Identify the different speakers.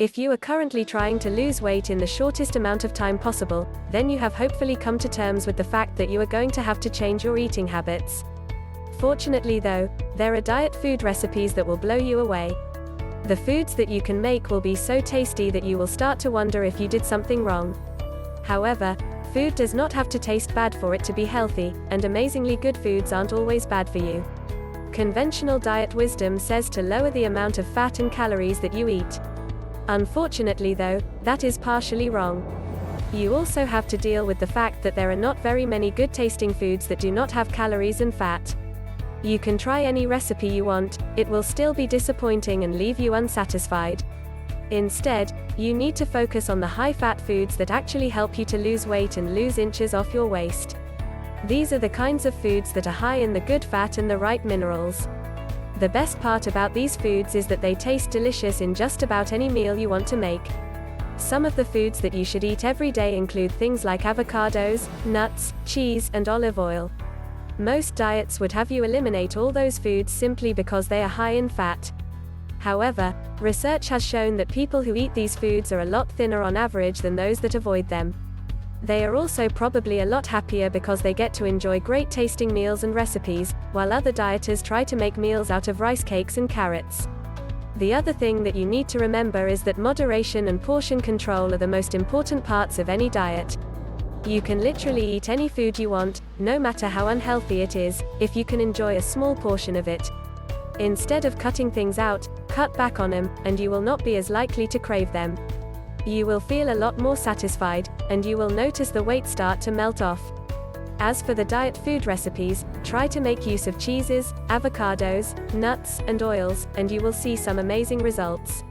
Speaker 1: If you are currently trying to lose weight in the shortest amount of time possible, then you have hopefully come to terms with the fact that you are going to have to change your eating habits. Fortunately though, there are diet food recipes that will blow you away. The foods that you can make will be so tasty that you will start to wonder if you did something wrong. However, food does not have to taste bad for it to be healthy, and amazingly good foods aren't always bad for you. Conventional diet wisdom says to lower the amount of fat and calories that you eat. Unfortunately though, that is partially wrong. You also have to deal with the fact that there are not very many good tasting foods that do not have calories and fat. You can try any recipe you want, it will still be disappointing and leave you unsatisfied. Instead, you need to focus on the high-fat foods that actually help you to lose weight and lose inches off your waist. These are the kinds of foods that are high in the good fat and the right minerals. The best part about these foods is that they taste delicious in just about any meal you want to make. Some of the foods that you should eat every day include things like avocados, nuts, cheese, and olive oil. Most diets would have you eliminate all those foods simply because they are high in fat. However, research has shown that people who eat these foods are a lot thinner on average than those that avoid them. They are also probably a lot happier because they get to enjoy great tasting meals and recipes, while other dieters try to make meals out of rice cakes and carrots. The other thing that you need to remember is that moderation and portion control are the most important parts of any diet. You can literally eat any food you want, no matter how unhealthy it is, if you can enjoy a small portion of it. Instead of cutting things out, cut back on them, and you will not be as likely to crave them. You will feel a lot more satisfied, and you will notice the weight start to melt off. As for the diet food recipes, try to make use of cheeses, avocados, nuts, and oils, and you will see some amazing results.